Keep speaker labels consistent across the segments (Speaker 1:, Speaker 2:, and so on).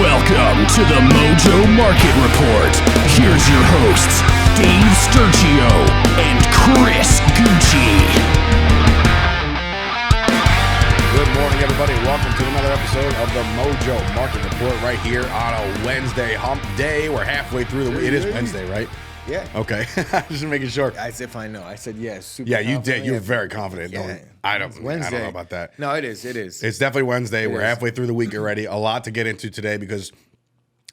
Speaker 1: Welcome to the Mojo Market Report. Here's your hosts, Dave Sturchio and Chris Gueci.
Speaker 2: Good morning, everybody. Welcome to another episode of the Mojo Market Report right here on a Wednesday hump day. We're halfway through the week. It is Wednesday, right?
Speaker 3: Yeah.
Speaker 2: Okay. Just making sure.
Speaker 3: As if I know. I said yes. Super
Speaker 2: Yeah, you
Speaker 3: confident.
Speaker 2: did. You were very confident.
Speaker 3: Yeah.
Speaker 2: I don't
Speaker 3: Wednesday.
Speaker 2: know about that.
Speaker 3: No, it is. It is.
Speaker 2: It's definitely Wednesday. We're
Speaker 3: is.
Speaker 2: halfway through the week already. A lot to get into today because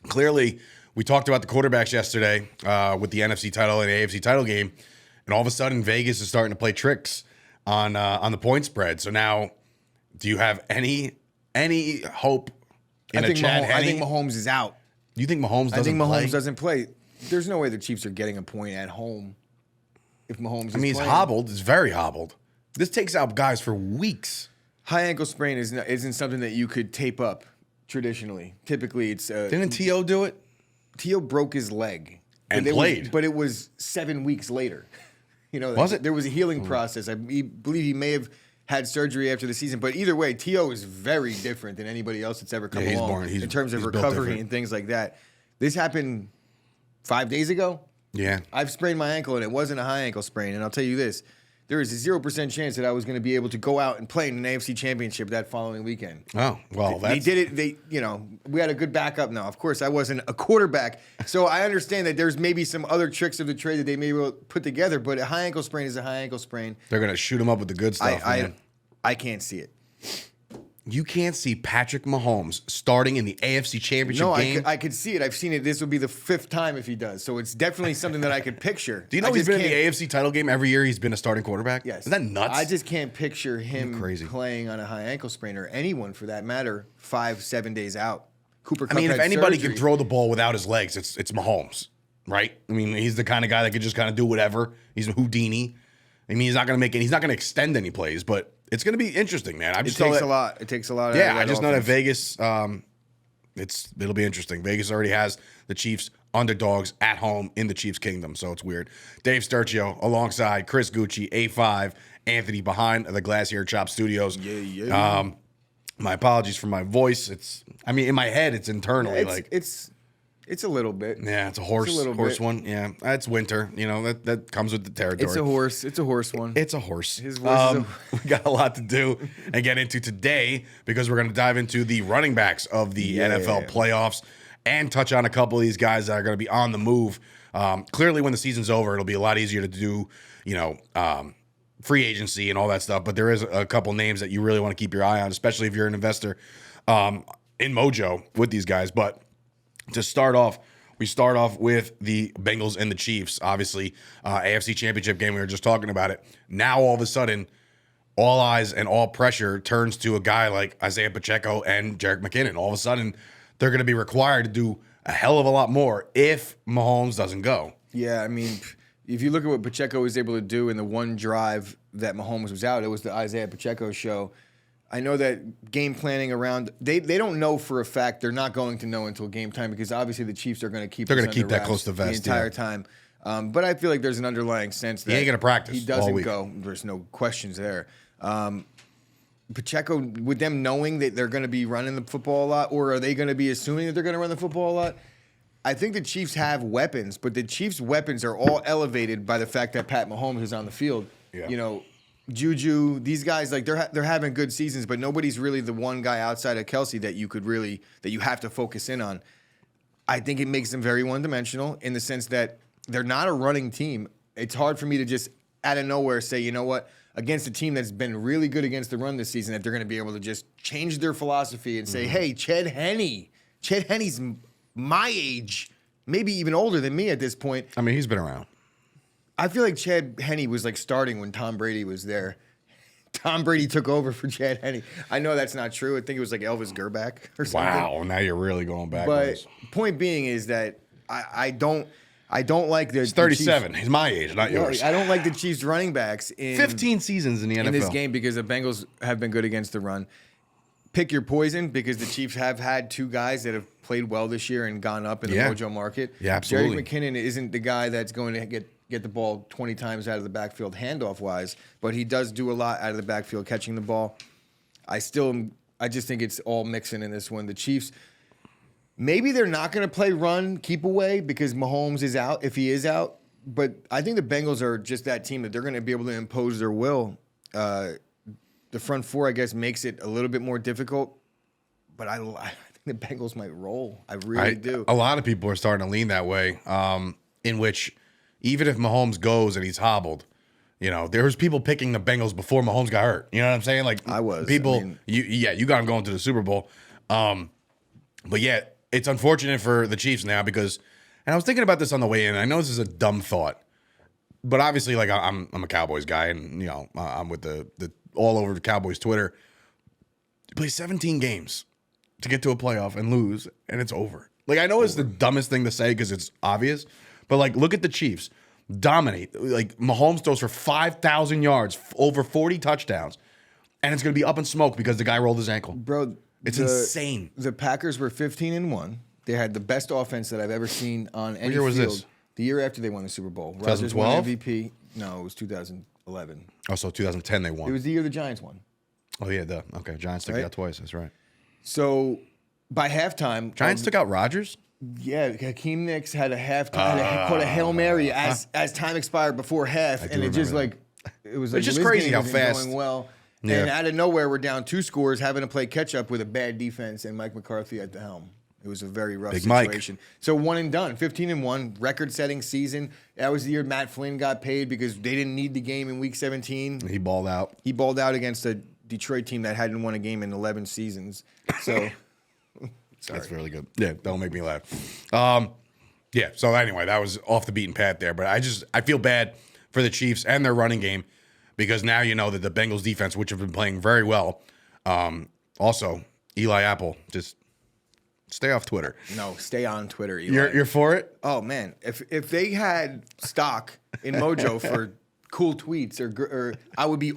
Speaker 2: clearly we talked about the quarterbacks yesterday with the NFC title and AFC title game, and all of a sudden Vegas is starting to play tricks on the point spread. So now, do you have any hope in a Chad Henne?
Speaker 3: I think Mahomes is out.
Speaker 2: You think Mahomes doesn't play?
Speaker 3: I think Mahomes doesn't play. There's no way the Chiefs are getting a point at home if Mahomes is
Speaker 2: he's
Speaker 3: playing.
Speaker 2: hobbled. He's very hobbled. This takes out guys for weeks.
Speaker 3: High ankle sprain isn't something that you could tape up traditionally. Typically, it's...
Speaker 2: Didn't T.O. do it?
Speaker 3: T.O. broke his leg.
Speaker 2: And played.
Speaker 3: But it was 7 weeks later. You know,
Speaker 2: Was it?
Speaker 3: There was a healing process. I believe he may have had surgery after the season. But either way, T.O. is very different than anybody else that's ever come along in terms of
Speaker 2: he's built
Speaker 3: recovery
Speaker 2: different.
Speaker 3: and things like that. This happened 5 days ago.
Speaker 2: Yeah.
Speaker 3: I've sprained my ankle, and it wasn't a high ankle sprain. And I'll tell you this. There is a 0% chance that I was going to be able to go out and play in an AFC championship that following weekend.
Speaker 2: Oh, well,
Speaker 3: They did it. We had a good backup now. Of course, I wasn't a quarterback, so I understand that there's maybe some other tricks of the trade that they may be able to put together, but a high ankle sprain is a high ankle sprain.
Speaker 2: They're going to shoot him up with the good stuff, man.
Speaker 3: I can't see it.
Speaker 2: You can't see Patrick Mahomes starting in the AFC Championship game?
Speaker 3: I could see it. I've seen it. This will be the 5th time if he does, so it's definitely something that I could picture.
Speaker 2: Do you know he's been in the AFC title game every year? He's been a starting quarterback?
Speaker 3: Yes.
Speaker 2: Is that nuts?
Speaker 3: I just can't picture him
Speaker 2: crazy.
Speaker 3: playing on a high ankle sprain, or anyone for that matter, 5-7 days out. Cooper Kupp
Speaker 2: I mean, if
Speaker 3: had
Speaker 2: anybody
Speaker 3: surgery.
Speaker 2: can throw the ball without his legs, it's Mahomes, right? I mean, he's the kind of guy that could just kind of do whatever. He's a Houdini. I mean, he's not going to extend any plays, but it's going to be interesting, man.
Speaker 3: It takes a lot. It takes a lot.
Speaker 2: Yeah, I just know that Vegas. It'll be interesting. Vegas already has the Chiefs underdogs at home in the Chiefs' kingdom, so it's weird. Dave Sturchio alongside Chris Gueci, A5, Anthony behind the Glass Hair Chop Studios.
Speaker 3: Yeah.
Speaker 2: My apologies for my voice. In my head, it's internally
Speaker 3: It's a little bit.
Speaker 2: Yeah, it's a horse one. Yeah, it's winter. You know, that comes with the territory.
Speaker 3: It's a horse. It's a horse one.
Speaker 2: It's a horse.
Speaker 3: His voice
Speaker 2: We got a lot to do and get into today because we're going to dive into the running backs of the NFL playoffs and touch on a couple of these guys that are going to be on the move. Clearly, when the season's over, it'll be a lot easier to do, free agency and all that stuff. But there is a couple names that you really want to keep your eye on, especially if you're an investor in Mojo with these guys. But to start off, we start off with the Bengals and the Chiefs. Obviously, AFC Championship game, we were just talking about it. Now, all of a sudden, all eyes and all pressure turns to a guy like Isaiah Pacheco and Jerick McKinnon. All of a sudden, they're going to be required to do a hell of a lot more if Mahomes doesn't go.
Speaker 3: Yeah, I mean, if you look at what Pacheco was able to do in the one drive that Mahomes was out, it was the Isaiah Pacheco show. I know that game planning around they don't know for a fact. They're not going to know until game time because obviously the Chiefs are going to keep.
Speaker 2: They're going to keep that close to vest
Speaker 3: the entire time. But I feel like there's an underlying sense that
Speaker 2: he ain't going to practice.
Speaker 3: He doesn't
Speaker 2: all week.
Speaker 3: go. There's no questions there. Pacheco, with them knowing that they're going to be running the football a lot, or are they going to be assuming that they're going to run the football a lot? I think the Chiefs have weapons, but the Chiefs' weapons are all elevated by the fact that Pat Mahomes is on the field.
Speaker 2: Yeah.
Speaker 3: You know, Juju, these guys, like they're having good seasons, but nobody's really the one guy outside of Kelsey that you have to focus in on. I think it makes them very one-dimensional in the sense that they're not a running team. It's hard for me to just out of nowhere say, you know what, against a team that's been really good against the run this season, that they're going to be able to just change their philosophy and say, hey, Chad Henne's my age, maybe even older than me at this point.
Speaker 2: I mean, he's been around.
Speaker 3: I feel like Chad Henne was like starting when Tom Brady was there. Tom Brady took over for Chad Henne. I know that's not true. I think it was like Elvis Gerback or something.
Speaker 2: Wow, now you're really going back.
Speaker 3: But point being is that I don't like the.
Speaker 2: He's 37. He's my age, not yours.
Speaker 3: I don't like the Chiefs running backs in
Speaker 2: 15 seasons in the NFL.
Speaker 3: in this game because the Bengals have been good against the run. Pick your poison because the Chiefs have had two guys that have played well this year and gone up in the Mojo market.
Speaker 2: Yeah, absolutely.
Speaker 3: Jerick McKinnon isn't the guy that's going to get the ball 20 times out of the backfield handoff-wise, but he does do a lot out of the backfield catching the ball. I just think it's all mixing in this one. The Chiefs, Maybe they're not going to play run, keep away because Mahomes is out, if he is out. But I think the Bengals are just that team that they're going to be able to impose their will. The front four, I guess, makes it a little bit more difficult. But I think the Bengals might roll. I really do.
Speaker 2: A lot of people are starting to lean that way, in which even if Mahomes goes and he's hobbled, there was people picking the Bengals before Mahomes got hurt. You know what I'm saying? Like
Speaker 3: I was.
Speaker 2: People, you got him going to the Super Bowl. But yeah, it's unfortunate for the Chiefs now because, and I was thinking about this on the way in. I know this is a dumb thought, but obviously, like I'm a Cowboys guy, and I'm with the all over the Cowboys Twitter. You play 17 games to get to a playoff and lose, and it's over. Like I know it's the dumbest thing to say because it's obvious, but like look at the Chiefs dominate. Like Mahomes throws for 5,000 yards, over 40 touchdowns, and it's gonna be up in smoke because the guy rolled his ankle,
Speaker 3: bro.
Speaker 2: It's insane.
Speaker 3: The Packers were 15-1. They had the best offense that I've ever seen on any
Speaker 2: What year was
Speaker 3: field.
Speaker 2: this?
Speaker 3: The year after they won the Super Bowl.
Speaker 2: 2012?
Speaker 3: Rodgers won MVP. No, it was 2011.
Speaker 2: Oh, so 2010 they won.
Speaker 3: It was the year the Giants won.
Speaker 2: Oh yeah, okay. Giants took it out twice. That's right.
Speaker 3: So by halftime,
Speaker 2: Giants took out Rodgers.
Speaker 3: Yeah, Hakeem Nicks had caught a Hail Mary as time expired before half, and it just
Speaker 2: remember
Speaker 3: it was
Speaker 2: It's
Speaker 3: like
Speaker 2: just
Speaker 3: this
Speaker 2: crazy
Speaker 3: game
Speaker 2: how
Speaker 3: isn't
Speaker 2: fast-
Speaker 3: going well.
Speaker 2: Yeah.
Speaker 3: And out of nowhere, we're down 2 scores, having to play catch up with a bad defense and Mike McCarthy at the helm. It was a very rough
Speaker 2: Big Mike.
Speaker 3: situation. So 1 and done, 15-1, record-setting season. That was the year Matt Flynn got paid because they didn't need the game in Week 17.
Speaker 2: He balled out.
Speaker 3: He balled out against a Detroit team that hadn't won a game in 11 seasons. So
Speaker 2: That's really good. Yeah, don't make me laugh. Yeah. So anyway, that was off the beaten path there, but I feel bad for the Chiefs and their running game because now you know that the Bengals defense, which have been playing very well, also Eli Apple, just stay off Twitter.
Speaker 3: no, stay on Twitter, Eli.
Speaker 2: You're for it?
Speaker 3: Oh man, if they had stock in Mojo for cool tweets or I would be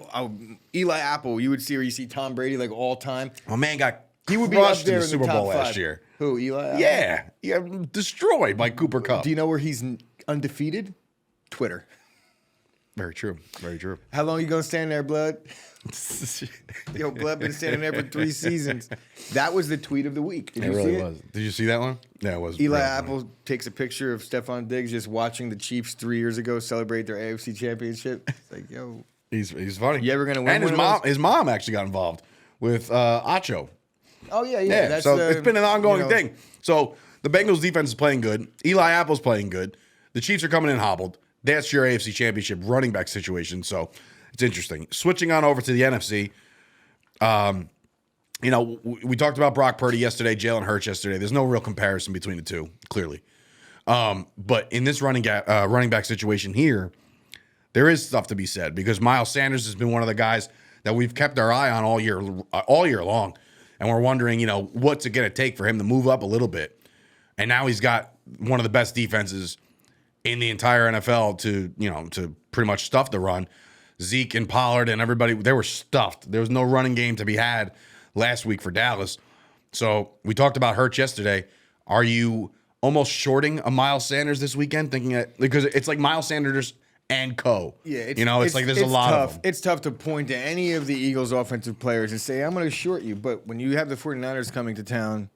Speaker 3: Eli Apple. You would see where you see Tom Brady like all time.
Speaker 2: My man got
Speaker 3: He would be up
Speaker 2: crushed
Speaker 3: there
Speaker 2: in the Super
Speaker 3: top
Speaker 2: Bowl last
Speaker 3: 5.
Speaker 2: year.
Speaker 3: Who, Eli Apple?
Speaker 2: Yeah, destroyed by Cooper Kupp.
Speaker 3: Do you know where he's undefeated? Twitter.
Speaker 2: Very true. Very true.
Speaker 3: How long you gonna stand there, Blood? Yo, Blood been standing there for 3 seasons. That was the tweet of the week. Did
Speaker 2: It
Speaker 3: you
Speaker 2: really
Speaker 3: see it?
Speaker 2: was. Did you see that one? Yeah, it was.
Speaker 3: Eli
Speaker 2: really
Speaker 3: Apple
Speaker 2: funny.
Speaker 3: takes a picture of Stephon Diggs just watching the Chiefs 3 years ago celebrate their AFC championship. It's like, yo,
Speaker 2: He's funny.
Speaker 3: You ever gonna win
Speaker 2: And his
Speaker 3: one of
Speaker 2: mom,
Speaker 3: those?
Speaker 2: his mom actually got involved with Acho.
Speaker 3: oh yeah.
Speaker 2: Yeah, so it's been an ongoing thing. So the Bengals defense is playing good. Eli Apple's playing good. The Chiefs are coming in hobbled. That's your AFC Championship running back situation. So it's interesting. Switching on over to the NFC. We talked about Brock Purdy yesterday, Jalen Hurts yesterday. There's no real comparison between the two, clearly. But in this running back situation here, there is stuff to be said because Miles Sanders has been one of the guys that we've kept our eye on all year long. And we're wondering, what's it going to take for him to move up a little bit? And now he's got one of the best defenses in the entire NFL to pretty much stuff the run. Zeke and Pollard and everybody, they were stuffed. There was no running game to be had last week for Dallas. So we talked about Hurts yesterday. Are you almost shorting a Miles Sanders this weekend? Thinking that because it's like Miles Sanders and co.
Speaker 3: Yeah,
Speaker 2: it's like there's a lot
Speaker 3: tough.
Speaker 2: of them.
Speaker 3: It's tough to point to any of the Eagles' offensive players and say, I'm going to short you. But when you have the 49ers coming to town,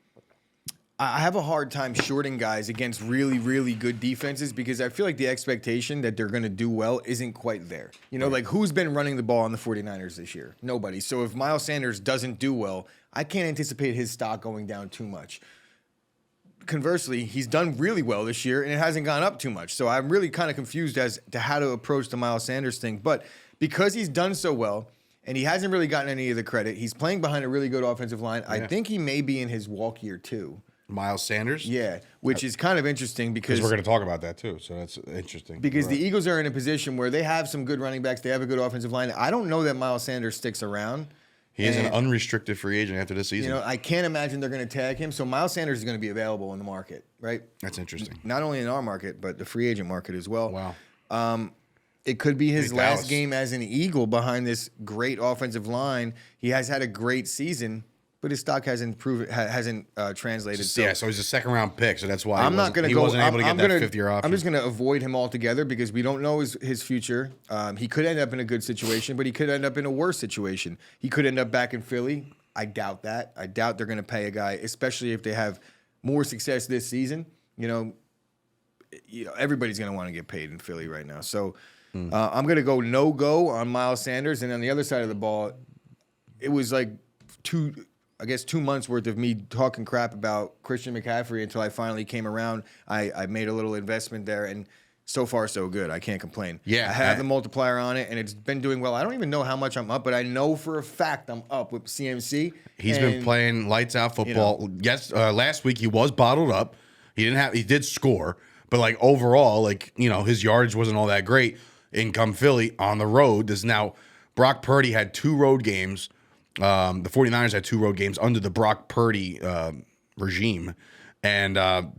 Speaker 3: I have a hard time shorting guys against really, really good defenses because I feel like the expectation that they're going to do well isn't quite there. Like who's been running the ball on the 49ers this year? Nobody. So if Miles Sanders doesn't do well, I can't anticipate his stock going down too much. Conversely, he's done really well this year and it hasn't gone up too much. So I'm really kind of confused as to how to approach the Miles Sanders thing. But because he's done so well and he hasn't really gotten any of the credit, he's playing behind a really good offensive line. I think he may be in his walk year too.
Speaker 2: Miles Sanders?
Speaker 3: Yeah, which is kind of interesting because
Speaker 2: we're going to talk about that too. So that's interesting.
Speaker 3: Because the Eagles are in a position where they have some good running backs. They have a good offensive line. I don't know that Miles Sanders sticks around.
Speaker 2: He is an unrestricted free agent after this season.
Speaker 3: I can't imagine they're going to tag him. So Miles Sanders is going to be available in the market, right?
Speaker 2: That's interesting.
Speaker 3: Not only in our market, but the free agent market as well.
Speaker 2: Wow.
Speaker 3: It could be his
Speaker 2: Maybe
Speaker 3: last
Speaker 2: Dallas.
Speaker 3: game as an Eagle behind this great offensive line. He has had a great season, but his stock hasn't translated.
Speaker 2: So he's a second round pick, so that's why
Speaker 3: I'm not going to go.
Speaker 2: He wasn't able to get
Speaker 3: I'm
Speaker 2: that
Speaker 3: gonna-
Speaker 2: fifth year option.
Speaker 3: I'm just going to avoid him altogether because we don't know his future. He could end up in a good situation, but he could end up in a worse situation. He could end up back in Philly. I doubt that. I doubt they're going to pay a guy, especially if they have more success this season, everybody's going to want to get paid in Philly right now. So I'm going to go no-go on Miles Sanders. And on the other side of the ball, it was like 2 months worth of me talking crap about Christian McCaffrey until I finally came around. I made a little investment there, and so far so good. I can't complain.
Speaker 2: Yeah,
Speaker 3: I have the multiplier on it, and it's been doing well. I don't even know how much I'm up, but I know for a fact I'm up with CMC.
Speaker 2: He's been playing lights out football. Yes, last week he was bottled up. He did score, but like overall, his yardage wasn't all that great. In come Philly on the road. There's now Brock Purdy had 2 road games. The 49ers had 2 road games under the Brock Purdy regime, and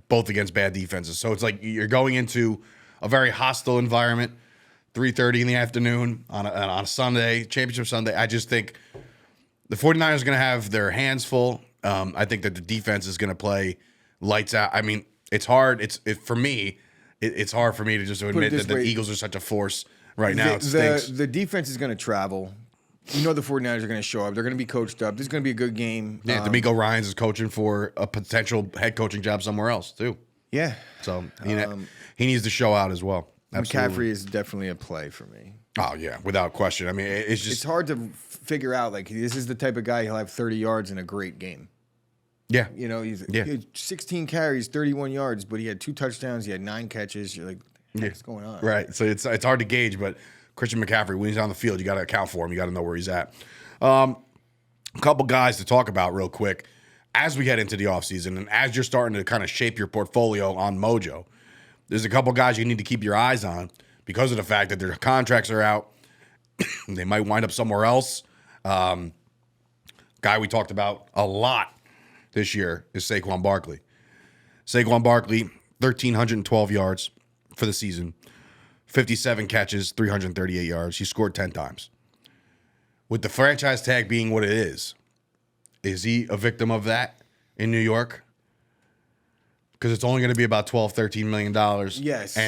Speaker 2: both against bad defenses. So it's like you're going into a very hostile environment, 3:30 in the afternoon on a Sunday, championship Sunday. I just think the 49ers are going to have their hands full. I think that the defense is going to play lights out. I mean, it's hard. For me, it's hard for me to just admit that the Eagles are such a force right now. It stinks.
Speaker 3: The defense is going to travel. The 49ers are going to show up. They're going to be coached up. This is going to be a good game.
Speaker 2: Yeah, D'Amico Ryans is coaching for a potential head coaching job somewhere else, too.
Speaker 3: Yeah.
Speaker 2: So he needs to show out as well. Absolutely.
Speaker 3: McCaffrey is definitely a play for me.
Speaker 2: Oh, yeah, without question. I mean, it's
Speaker 3: hard to figure out. Like, this is the type of guy, he'll have 30 yards in a great game.
Speaker 2: Yeah.
Speaker 3: He had 16 carries, 31 yards, but he had 2 touchdowns. He had 9 catches. You're like, what's going on?
Speaker 2: Right. So it's hard to gauge, but Christian McCaffrey, when he's on the field, you got to account for him. You got to know where he's at. A couple guys to talk about real quick as we head into the offseason and as you're starting to kind of shape your portfolio on Mojo. There's a couple guys you need to keep your eyes on because of the fact that their contracts are out. They might wind up somewhere else. Guy we talked about a lot this year is Saquon Barkley. Saquon Barkley, 1,312 yards for the season, 57 catches, 338 yards. He scored 10 times. With the franchise tag being what it is he a victim of that in New York? Because it's only going to be about $12, $13 million.
Speaker 3: Yes.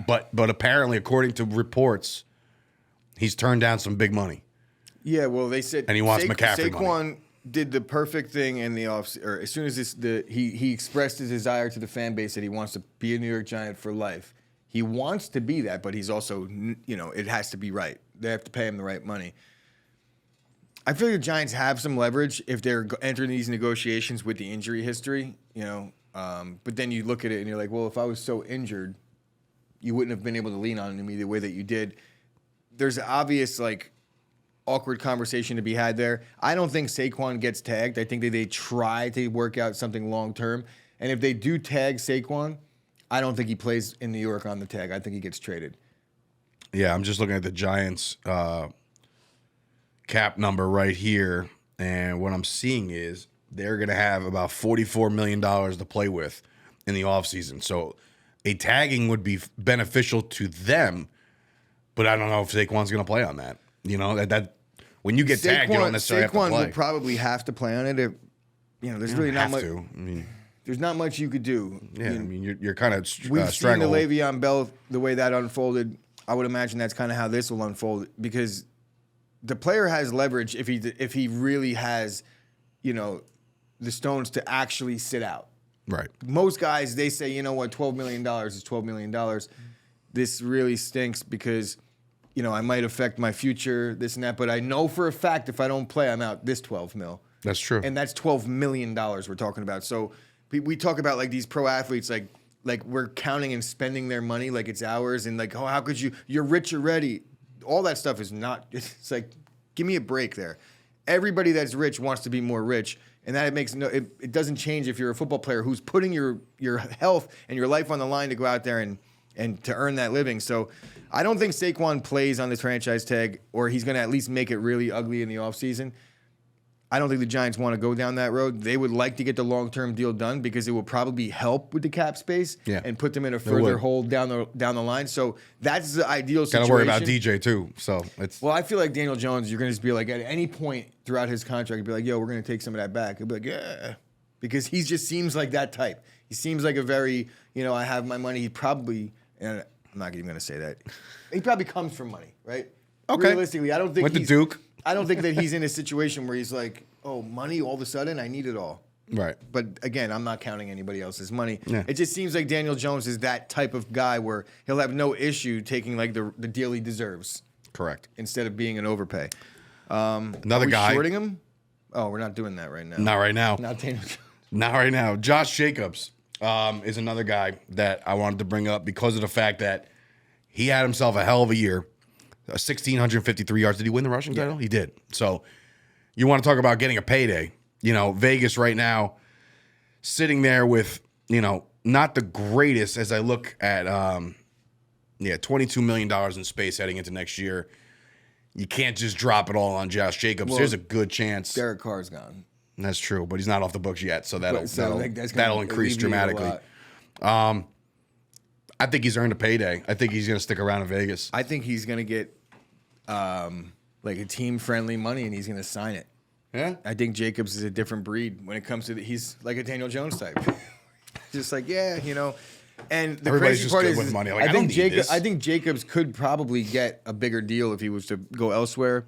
Speaker 2: But apparently, according to reports, he's turned down some big money.
Speaker 3: Yeah, well, they said,
Speaker 2: and he wants McCaffrey
Speaker 3: Saquon
Speaker 2: money.
Speaker 3: Did the perfect thing in the off, or as soon as he expressed his desire to the fan base that he wants to be a New York Giant for life. He wants to be that, but he's also, it has to be right. They have to pay him the right money. I feel like the Giants have some leverage if they're entering these negotiations with the injury history, but then you look at it and you're like, well, if I was so injured, you wouldn't have been able to lean on me the way that you did. There's an obvious, awkward conversation to be had there. I don't think Saquon gets tagged. I think that they try to work out something long term. And if they do tag Saquon, I don't think he plays in New York on the tag. I think he gets traded.
Speaker 2: Yeah, I'm just looking at the Giants cap number right here. And what I'm seeing is they're going to have about $44 million to play with in the offseason. So a tagging would be beneficial to them, but I don't know if Saquon's going to play on that. That when you get tagged, you don't necessarily have to play.
Speaker 3: Saquon would probably have to play on it. There's really not much. There's not much you could do.
Speaker 2: Yeah, you're kind of
Speaker 3: we've seen the
Speaker 2: strangled.
Speaker 3: Le'Veon Bell, the way that unfolded. I would imagine that's kind of how this will unfold because the player has leverage if he really has, the stones to actually sit out.
Speaker 2: Right.
Speaker 3: Most guys, they say, $12 million is $12 million. This really stinks because, I might affect my future, this and that, but I know for a fact if I don't play, I'm out this 12 mil.
Speaker 2: That's true.
Speaker 3: And that's $12 million we're talking about. So we talk about like these pro athletes, like we're counting and spending their money like it's ours, and like, oh, how could you're rich already. All that stuff is not, it's like, give me a break there. Everybody that's rich wants to be more rich, and that it doesn't change if you're a football player who's putting your health and your life on the line to go out there and to earn that living. So I don't think Saquon plays on this franchise tag, or he's going to at least make it really ugly in the offseason. I don't think the Giants want to go down that road. They would like to get the long-term deal done because it will probably help with the cap space and put them in a further hole down the line. So that's the ideal situation.
Speaker 2: Got to worry about DJ too. So it's
Speaker 3: I feel like Daniel Jones, you're going to just be like, at any point throughout his contract, you'll be like, yo, we're going to take some of that back. He'll be like, yeah, because he just seems like that type. He seems like a very, I have my money. He probably, and I'm not even going to say that. He probably comes from money, right?
Speaker 2: Okay.
Speaker 3: Realistically, I don't think
Speaker 2: went to Duke.
Speaker 3: I don't think that he's in a situation where he's like, oh, money all of a sudden, I need it all.
Speaker 2: Right.
Speaker 3: But again, I'm not counting anybody else's money.
Speaker 2: Yeah.
Speaker 3: It just seems like Daniel Jones is that type of guy where he'll have no issue taking like the deal he deserves
Speaker 2: Correct.
Speaker 3: instead of being an overpay.
Speaker 2: Another
Speaker 3: Are we
Speaker 2: guy.
Speaker 3: shorting him? Oh, we're not doing that right now.
Speaker 2: Not right now.
Speaker 3: Not Daniel Jones.
Speaker 2: Not right now. Josh Jacobs is another guy that I wanted to bring up because of the fact that he had himself a hell of a year. 1,653 yards. Did he win the rushing title? He did. So you want to talk about getting a payday. You know, Vegas right now sitting there with, you know, not the greatest as I look at, $22 million in space heading into next year. You can't just drop it all on Josh Jacobs.
Speaker 3: Well,
Speaker 2: There's a good chance.
Speaker 3: Derek Carr's gone.
Speaker 2: That's true, but he's not off the books yet, so that'll
Speaker 3: that's
Speaker 2: that'll
Speaker 3: gonna
Speaker 2: increase
Speaker 3: alleviate a
Speaker 2: dramatically.
Speaker 3: lot.
Speaker 2: I think he's earned a payday. I think he's going to stick around in Vegas.
Speaker 3: I think he's gonna get like a team friendly money and he's gonna sign it.
Speaker 2: Yeah,
Speaker 3: I think Jacobs is a different breed when it comes to he's like a Daniel Jones type. Just like, yeah, you know. And the
Speaker 2: Everybody's
Speaker 3: crazy
Speaker 2: just
Speaker 3: part
Speaker 2: good
Speaker 3: is,
Speaker 2: with money. Like, I don't need this.
Speaker 3: I think Jacobs could probably get a bigger deal if he was to go elsewhere.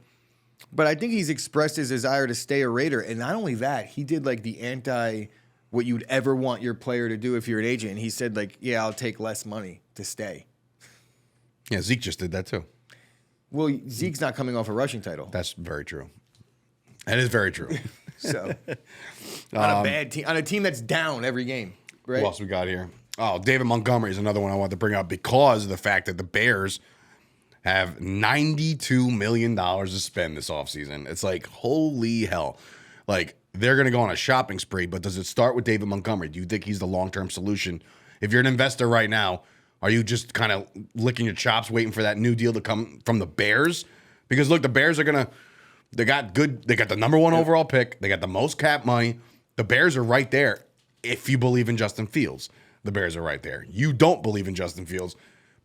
Speaker 3: But I think he's expressed his desire to stay a Raider. And not only that, he did like the anti what you'd ever want your player to do if you're an agent. And he said, like, yeah, I'll take less money to stay.
Speaker 2: yeah. Zeke just did that too.
Speaker 3: Well, Zeke's not coming off a rushing title.
Speaker 2: That's very true. That is very true.
Speaker 3: So on a bad team, on a team that's down every game, right?
Speaker 2: Who else we got here? Oh, David Montgomery is another one I wanted to bring up because of the fact that the Bears have $92 million to spend this offseason. It's like, holy hell. Like, they're going to go on a shopping spree, but does it start with David Montgomery? Do you think he's the long-term solution? If you're an investor right now, are you just kind of licking your chops waiting for that new deal to come from the Bears? Because, look, the Bears are going to – they got the number one overall pick. They got the most cap money. The Bears are right there if you believe in Justin Fields. The Bears are right there. You don't believe in Justin Fields,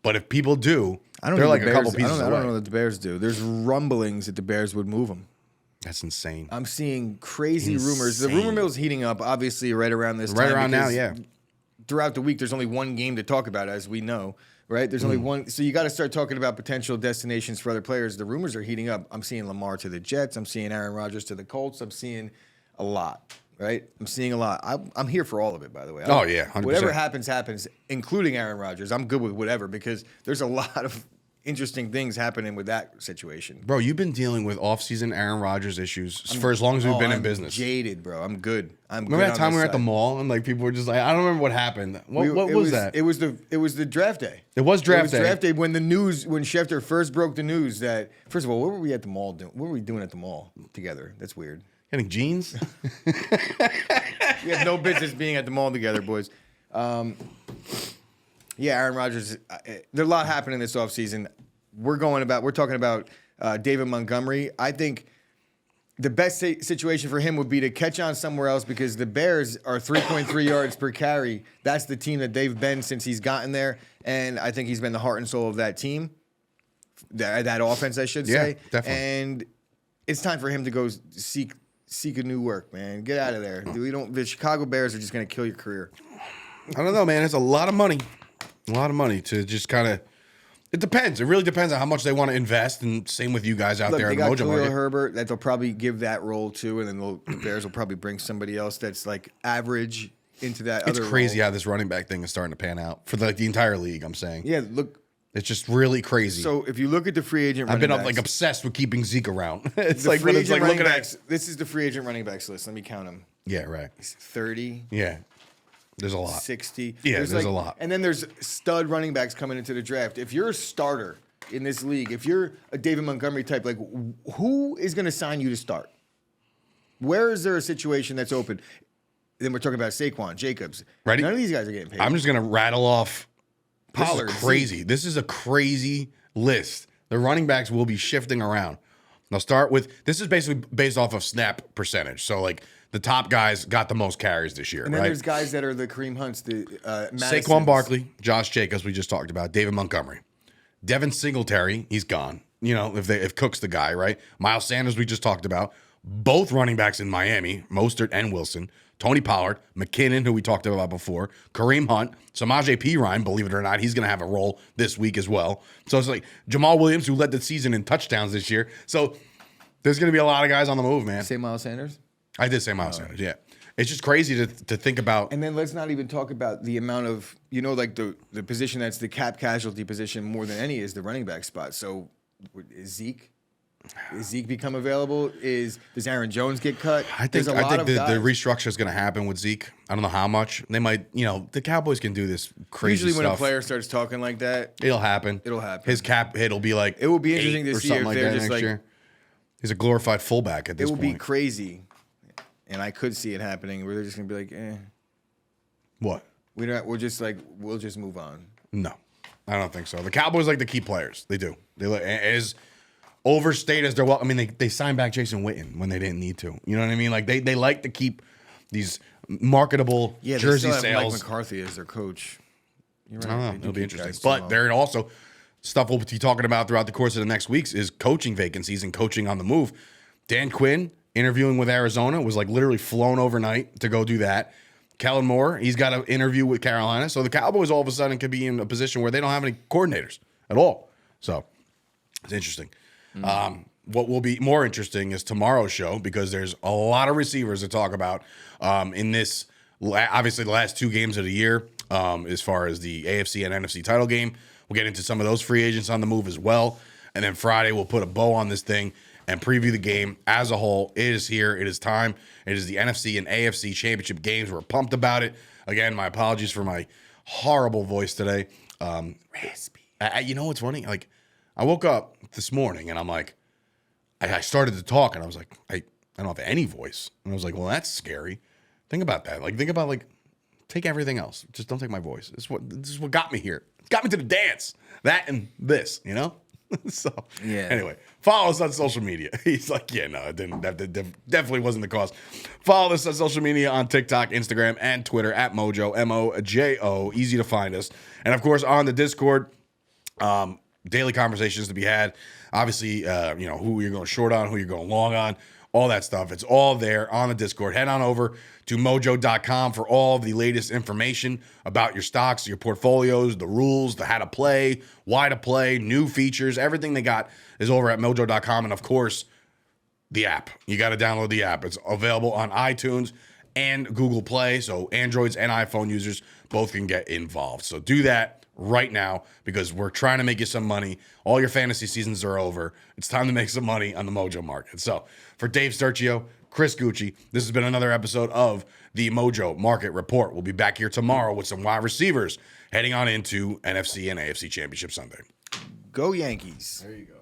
Speaker 2: but if people do, they're like a couple pieces away.
Speaker 3: I don't know that the Bears do. There's rumblings that the Bears would move him.
Speaker 2: That's insane.
Speaker 3: I'm seeing crazy rumors. The rumor mill's heating up, obviously, right around this time.
Speaker 2: Right around now, yeah.
Speaker 3: Throughout the week, there's only one game to talk about, as we know, right? There's only one. So you got to start talking about potential destinations for other players. The rumors are heating up. I'm seeing Lamar to the Jets. I'm seeing Aaron Rodgers to the Colts. I'm seeing a lot. Right? I'm seeing a lot. I'm here for all of it, by the way.
Speaker 2: Oh, yeah, 100%.
Speaker 3: Whatever happens, including Aaron Rodgers. I'm good with whatever because there's a lot of interesting things happening with that situation.
Speaker 2: Bro, you've been dealing with off-season Aaron Rodgers issues for as long as we've been in business.
Speaker 3: Jaded, bro. I'm good.
Speaker 2: Remember that time we were at the mall and like people were just like, I don't remember what happened. What was that?
Speaker 3: It was the draft day.
Speaker 2: It was draft day.
Speaker 3: Draft day when Schefter first broke the news that first of all, what were we at the mall doing? What were we doing at the mall together? That's weird.
Speaker 2: Getting jeans?
Speaker 3: We have no business being at the mall together, boys. Yeah, Aaron Rodgers. There's a lot happening this offseason. We're talking about David Montgomery. I think the best situation for him would be to catch on somewhere else because the Bears are 3.3 yards per carry. That's the team that they've been since he's gotten there, and I think he's been the heart and soul of that team, that offense, I should say.
Speaker 2: Definitely.
Speaker 3: And it's time for him to go seek a new work, man. Get out of there. The Chicago Bears are just going to kill your career.
Speaker 2: I don't know, man. It's a lot of money. A lot of money to just kind of. It depends. It really depends on how much they want to invest. And same with you guys out there in the Mojo Market.
Speaker 3: Herbert that they'll probably give that role to, and then the Bears will probably bring somebody else that's like average into that.
Speaker 2: It's crazy how this running back thing is starting to pan out for the entire league. I'm saying.
Speaker 3: Yeah, look.
Speaker 2: It's just really crazy.
Speaker 3: So if you look at the free agent,
Speaker 2: I've been like obsessed with keeping Zeke around. It's
Speaker 3: like looking at. This is the free agent running backs list. Let me count them.
Speaker 2: Yeah, right.
Speaker 3: 30.
Speaker 2: Yeah. There's a lot.
Speaker 3: 60.
Speaker 2: Yeah, there's a lot.
Speaker 3: And then there's stud running backs coming into the draft. If you're a starter in this league, if you're a David Montgomery type, like who is going to sign you to start? Where is there a situation that's open? Then we're talking about Saquon, Jacobs.
Speaker 2: Ready?
Speaker 3: None of these guys are getting paid.
Speaker 2: I'm just going to rattle off.
Speaker 3: Pollard.
Speaker 2: This is crazy. This is a crazy list. The running backs will be shifting around. I'll start with, this is basically based off of snap percentage. So, like, the top guys got the most carries this year,
Speaker 3: and then
Speaker 2: right?
Speaker 3: there's guys that are the Kareem Hunts, the
Speaker 2: Saquon Barkley, Josh Jacobs, we just talked about, David Montgomery. Devin Singletary, he's gone. You know, if Cook's the guy, right? Miles Sanders, we just talked about. Both running backs in Miami, Mostert and Wilson. Tony Pollard, McKinnon, who we talked about before, Kareem Hunt, Samaje Perine, believe it or not, he's going to have a role this week as well. So it's like Jamal Williams, who led the season in touchdowns this year. So there's going to be a lot of guys on the move, man.
Speaker 3: Say Miles Sanders?
Speaker 2: I did say Miles Sanders, yeah. it's just crazy to think about.
Speaker 3: And then let's not even talk about the amount of, like the position that's the cap casualty position more than any is the running back spot. So is Zeke become available? Does Aaron Jones get cut?
Speaker 2: I think the restructure is going to happen with Zeke. I don't know how much. They might, the Cowboys can do this crazy stuff.
Speaker 3: Usually when a player starts talking like that,
Speaker 2: it'll happen. His cap hit will be like
Speaker 3: it will be interesting to see if they're just like
Speaker 2: year. He's a glorified fullback at this point.
Speaker 3: It will be crazy. And I could see it happening where they're just going to be like,
Speaker 2: What?
Speaker 3: We'll just move on.
Speaker 2: No. I don't think so. The Cowboys like to keep players. They do. They as overstate as they're well. I mean, they signed back Jason Witten when they didn't need to. You know what I mean? Like they like to keep these marketable jersey
Speaker 3: they still have
Speaker 2: sales.
Speaker 3: Mike McCarthy as their coach. You're right.
Speaker 2: I don't know. It'll be interesting. But there also stuff we'll be talking about throughout the course of the next weeks is coaching vacancies and coaching on the move. Dan Quinn interviewing with Arizona was like literally flown overnight to go do that. Kellen Moore, he's got an interview with Carolina. So the Cowboys all of a sudden could be in a position where they don't have any coordinators at all. So it's interesting. What will be more interesting is tomorrow's show because there's a lot of receivers to talk about in this, obviously the last 2 games of the year as far as the AFC and NFC title game. We'll get into some of those free agents on the move as well. And then Friday, we'll put a bow on this thing and preview the game as a whole. It is here. It is time. It is the NFC and AFC championship games. We're pumped about it. Again, my apologies for my horrible voice today. Raspy. You know what's funny? Like, I woke up this morning and I'm like, I started to talk and I was like, I don't have any voice. And I was like, well, that's scary. Think about that. Like, take everything else. Just don't take my voice. This is what got me here. It got me to the dance. That and this, So, anyway, follow us on social media. He's like, yeah, no, it didn't. That definitely wasn't the cause. Follow us on social media on TikTok, Instagram, and Twitter at Mojo, Mojo. Easy to find us. And, of course, on the Discord, daily conversations to be had. Obviously, who you're going short on, who you're going long on, all that stuff. It's all there on the Discord. Head on over to mojo.com for all the latest information about your stocks, your portfolios, the rules, the how to play, why to play, new features. Everything they got is over at mojo.com. And, of course, the app. You got to download the app. It's available on iTunes and Google Play, so Androids and iPhone users both can get involved. So do that right now because we're trying to make you some money. All your fantasy seasons are over. It's time to make some money on the Mojo Market. So for Dave Sturchio, Chris Gueci, this has been another episode of the Mojo Market Report. We'll be back here tomorrow with some wide receivers heading on into NFC and AFC Championship Sunday.
Speaker 3: Go Yankees.
Speaker 2: There you go.